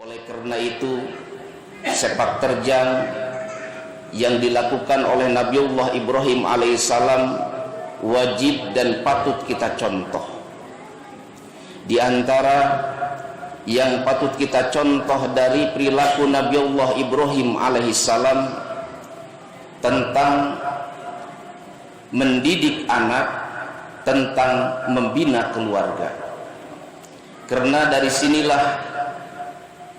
Oleh karena itu, sepak terjang yang dilakukan oleh Nabiullah Ibrahim alaihissalam wajib dan patut kita contoh. Di antara yang patut kita contoh dari perilaku Nabiullah Ibrahim alaihissalam tentang mendidik anak, tentang membina keluarga. Karena dari sinilah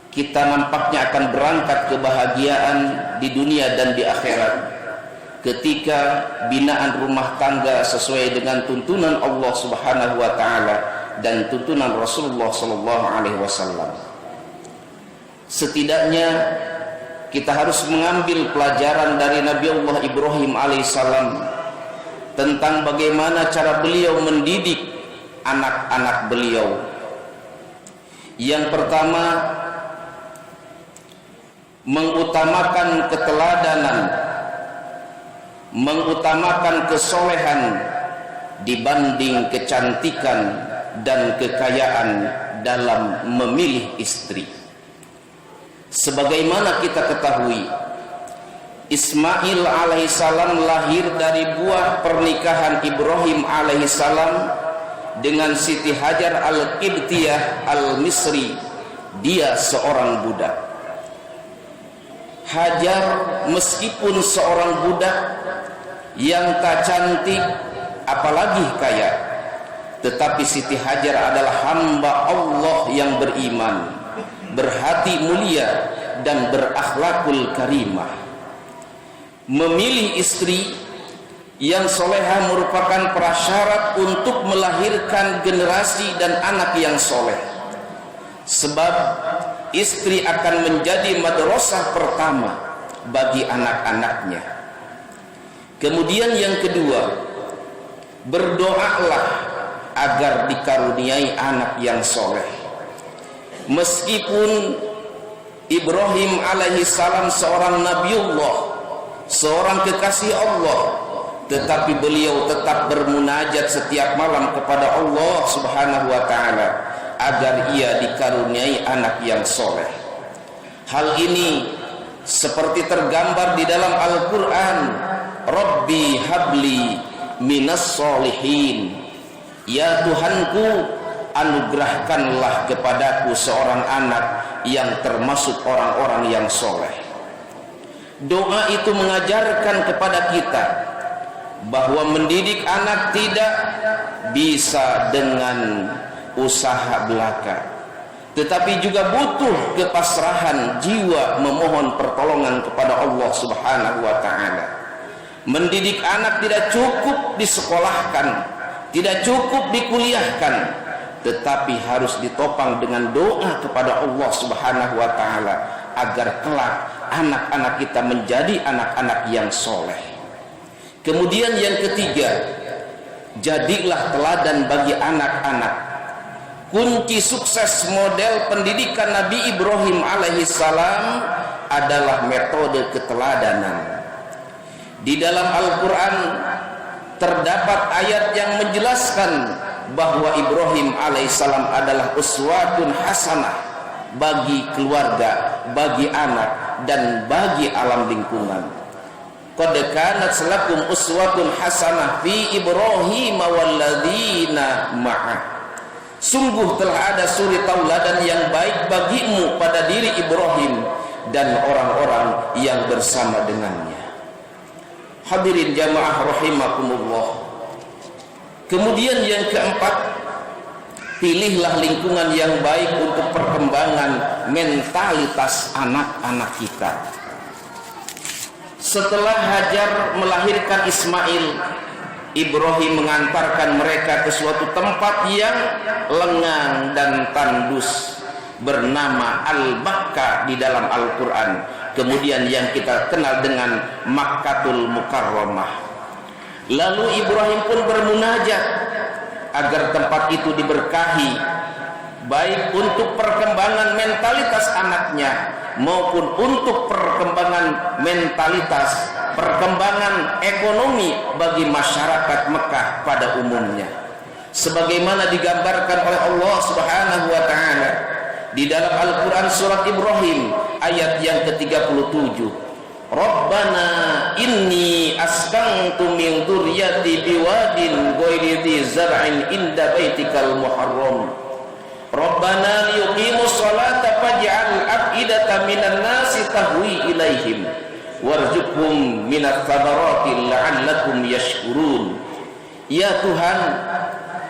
kita nampaknya akan berangkat kebahagiaan di dunia dan di akhirat ketika binaan rumah tangga sesuai dengan tuntunan Allah Subhanahu wa taala dan tuntunan Rasulullah sallallahu alaihi wasallam. Setidaknya kita harus mengambil pelajaran dari Nabiullah Ibrahim alaihissalam tentang bagaimana cara beliau mendidik anak-anak beliau. Yang pertama, mengutamakan keteladanan, mengutamakan kesolehan dibanding kecantikan dan kekayaan dalam memilih istri. Sebagaimana kita ketahui, Ismail alaihissalam lahir dari buah pernikahan Ibrahim alaihissalam dengan Siti Hajar al-Qibtiyah al-Misri. Dia seorang budak. Hajar meskipun seorang budak yang tak cantik apalagi kaya, tetapi Siti Hajar adalah hamba Allah yang beriman, berhati mulia dan berakhlakul karimah. Memilih istri yang solehah merupakan prasyarat untuk melahirkan generasi dan anak yang soleh. Sebab istri akan menjadi madrasah pertama bagi anak-anaknya. Kemudian yang kedua, berdoalah agar dikaruniai anak yang soleh. Meskipun Ibrahim alaihissalam seorang Nabiullah, seorang kekasih Allah, tetapi beliau tetap bermunajat setiap malam kepada Allah Subhanahu wa taala agar ia dikaruniai anak yang soleh. Hal ini seperti tergambar di dalam Al-Quran, Rabbi habli minas solihin, ya Tuhanku, anugerahkanlah kepadaku seorang anak yang termasuk orang-orang yang soleh. Doa itu mengajarkan kepada kita bahwa mendidik anak tidak bisa dengan usaha belaka, tetapi juga butuh kepasrahan jiwa memohon pertolongan kepada Allah Subhanahu wa taala. Mendidik anak tidak cukup disekolahkan, tidak cukup dikuliahkan, tetapi harus ditopang dengan doa kepada Allah Subhanahu wa taala agar kelak anak-anak kita menjadi anak-anak yang soleh. Kemudian yang ketiga, jadilah teladan bagi anak-anak. Kunci sukses model pendidikan Nabi Ibrahim alaihissalam adalah metode keteladanan. Di dalam Al-Quran terdapat ayat yang menjelaskan bahwa Ibrahim alaihissalam adalah uswatun hasanah bagi keluarga, bagi anak, dan bagi alam lingkungan. Qad kanat lakum uswatun hasanah fi Ibrahim walladzina ma'ah. Sungguh telah ada suri tauladan yang baik bagimu pada diri Ibrahim dan orang-orang yang bersama dengannya. Hadirin jamaah rahimakumullah. Kemudian yang keempat, pilihlah lingkungan yang baik untuk perkembangan mentalitas anak-anak kita. Setelah Hajar melahirkan Ismail, Ibrahim mengantarkan mereka ke suatu tempat yang lengang dan tandus bernama Al-Bakkah di dalam Al-Quran. Kemudian yang kita kenal dengan Makkatul Mukarramah. Lalu Ibrahim pun bermunajat agar tempat itu diberkahi, baik untuk perkembangan mentalitas anaknya maupun untuk perkembangan mentalitas, perkembangan ekonomi bagi masyarakat Mekah pada umumnya. Sebagaimana digambarkan oleh Allah Subhanahu wa taala di dalam Al-Quran surat Ibrahim ayat yang ke-37. Rabbana inni askantu min dzurriyyati biwadin ghairi dzi zar'in inda baitikal muharram. Rabbana liyuqimus sholata faj'al af'idatan minan nasi tahwi ilaihim warzuqhum minats thamarati la'allakum yashkurun. Ya Tuhan,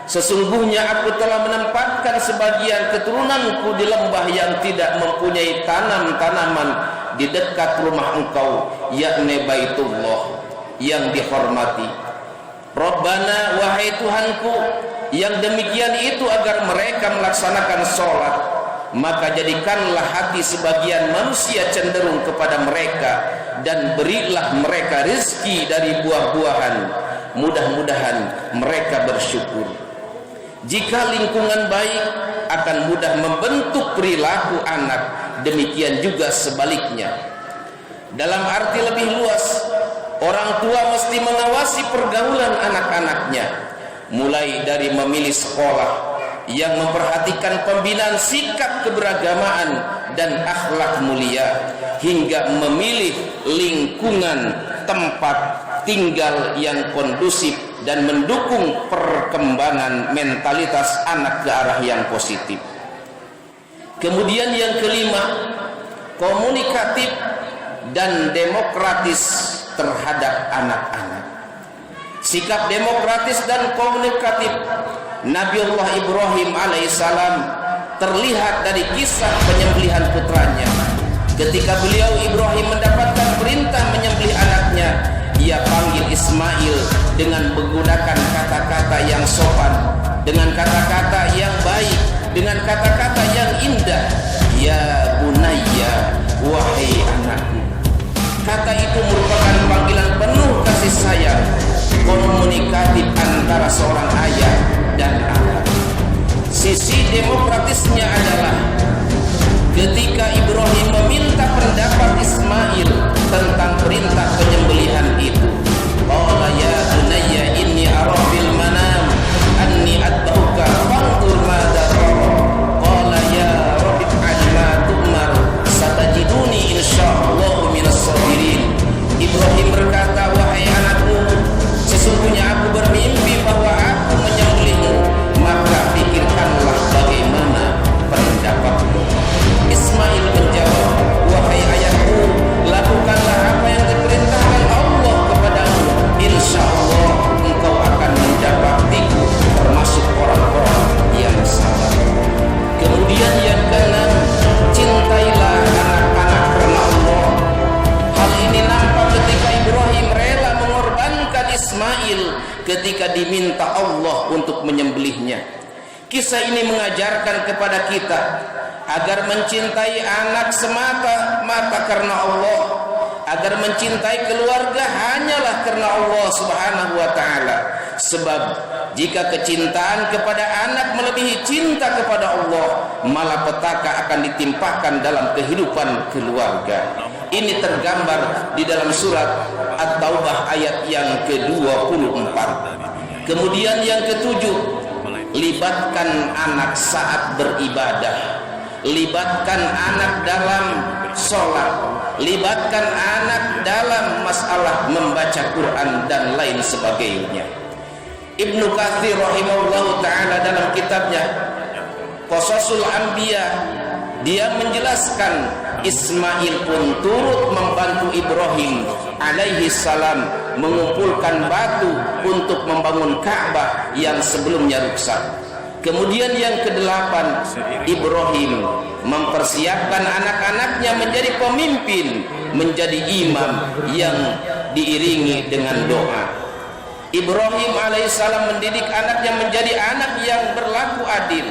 sesungguhnya aku telah menempatkan sebagian keturunanku di lembah yang tidak mempunyai tanam-tanaman di dekat rumah Engkau, yakni Baitullah yang dihormati. Rabbana, wahai Tuhanku, yang demikian itu agar mereka melaksanakan sholat, maka jadikanlah hati sebagian manusia cenderung kepada mereka, dan berilah mereka rezeki dari buah-buahan, mudah-mudahan mereka bersyukur. Jika lingkungan baik akan mudah membentuk perilaku anak, demikian juga sebaliknya. Dalam arti lebih luas, orang tua mesti mengawasi pergaulan anak-anaknya, mulai dari memilih sekolah yang memperhatikan pembinaan sikap keberagamaan dan akhlak mulia, hingga memilih lingkungan tempat tinggal yang kondusif dan mendukung perkembangan mentalitas anak ke arah yang positif. Kemudian yang kelima, komunikatif dan demokratis terhadap anak-anak. Sikap demokratis dan komunikatif Nabiullah Ibrahim alaihissalam terlihat dari kisah penyembelihan putranya. Ketika beliau Ibrahim mendapatkan perintah menyembelih anaknya, ia panggil Ismail dengan menggunakan kata-kata yang sopan, dengan kata-kata yang baik, dengan kata-kata yang indah. Ya bunayya, wahai anakku. Kata itu merupakan panggilan penuh kasih sayang, komunikatif antara seorang ayah dan anak. Sisi demokratisnya adalah ketika Ibrahim meminta pendapat Ismail tentang perintah penyembelihan itu. Qala ya bunayya inni ara fil manam anni adbauka fanzur madza tara. Qala ya rabbi ij'al ma tu'mar satajiduni insyaallah minas sabirin. Ibrahim berkata, wahai anakku, sesungguhnya aku bermimpi bahwa aku menyembelihmu, maka pikirkanlah bagaimana pendapatmu. Ismail menjawab, wahai ayahku, lakukanlah apa yang diperintahkan Allah kepadamu. Insya Allah engkau akan mendapatiku termasuk orang-orang yang sabar. Kemudian yang keenam, cintailah anak-anak karena Allah. Hal ini nampak ketika Ibrahim rela mengorbankan Ismail ketika diminta Allah untuk menyembelihnya. Kisah ini mengajarkan kepada kita agar mencintai anak semata-mata karena Allah, agar mencintai keluarga hanyalah karena Allah Subhanahu wa ta'ala. Sebab jika kecintaan kepada anak melebihi cinta kepada Allah, malapetaka akan ditimpakan dalam kehidupan keluarga. Ini tergambar di dalam surat At-Taubah ayat yang ke-24. Kemudian yang ketujuh, libatkan anak saat beribadah. Libatkan anak dalam sholat, libatkan anak dalam masalah membaca Quran dan lain sebagainya. Ibnu Katsir rahimahullah ta'ala dalam kitabnya Qasasul Anbiya, dia menjelaskan Ismail pun turut membantu Ibrahim alaihi salam mengumpulkan batu untuk membangun Ka'bah yang sebelumnya rusak. Kemudian yang kedelapan, Ibrahim mempersiapkan anak-anaknya menjadi pemimpin, menjadi imam yang diiringi dengan doa. Ibrahim alaihissalam mendidik anaknya menjadi anak yang berlaku adil,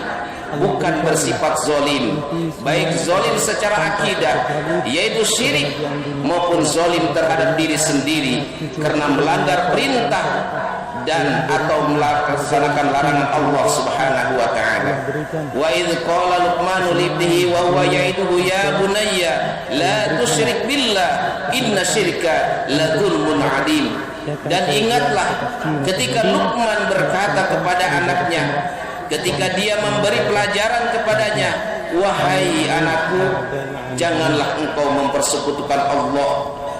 bukan bersifat zalim, baik zalim secara akidah yaitu syirik, maupun zalim terhadap diri sendiri karena melanggar perintah dan atau melaksanakan larangan Allah Subhanahu wa ta'ala. Wa idz qala Luqmanu li ibnihi wa huwa ya'iduhu ya bunayya la tusyrik billah inna syirka la dzulmun 'adzim. Dan ingatlah ketika Luqman berkata kepada anaknya ketika dia memberi pelajaran kepadanya, wahai anakku, janganlah engkau mempersekutukan Allah.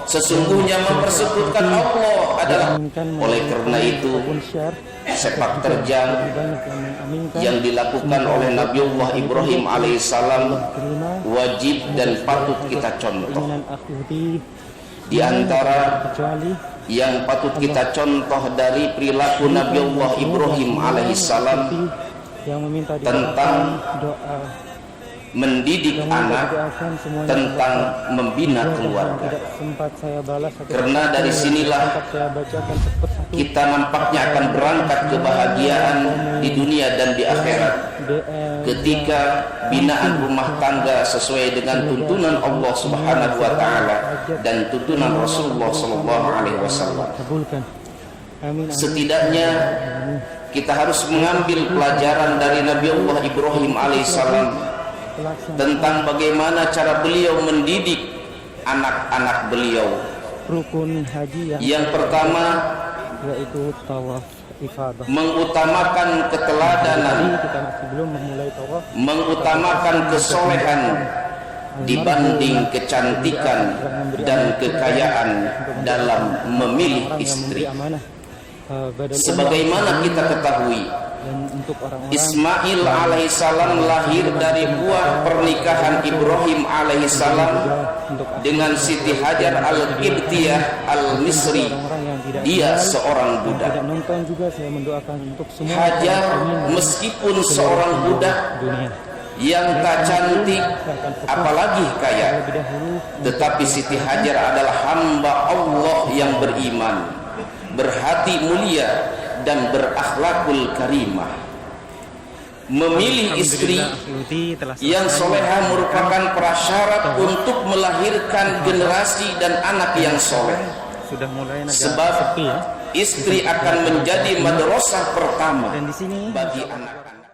Sesungguhnya mempersekutukan Allah adalah. Oleh karena itu, sepak terjang yang dilakukan oleh Nabiullah Ibrahim alaihissalam wajib dan patut kita contoh. Di antara yang patut kita contoh dari perilaku Nabiullah Ibrahim alaihissalam tentang mendidik anak, tentang membina keluarga. Karena dari sinilah kita nampaknya akan berangkat kebahagiaan di dunia dan di akhirat, ketika binaan rumah tangga sesuai dengan tuntunan Allah Subhanahu wa taala dan tuntunan Rasulullah sallallahu alaihi wasallam. Setidaknya kita harus mengambil pelajaran dari Nabiullah Ibrahim alaihissalam tentang bagaimana cara beliau mendidik anak-anak beliau. Rukun haji yang pertama yaitu tawaf ifadah, mengutamakan keteladanan, mengutamakan kesolehan dibanding kecantikan dan kekayaan dalam memilih istri. Sebagaimana kita ketahui, Ismail alaihissalam lahir dari buah pernikahan Ibrahim alaihissalam dengan Siti Hajar al-Qibtiyah al-Misri. Dia seorang budak. Hajar meskipun seorang budak yang tak cantik apalagi kaya, tetapi Siti Hajar adalah hamba Allah yang beriman, berhati mulia dan berakhlakul karimah. Memilih istri yang soleha merupakan prasyarat untuk melahirkan generasi dan anak yang soleh. Sebab istri akan menjadi madrasah pertama bagi anak-anak.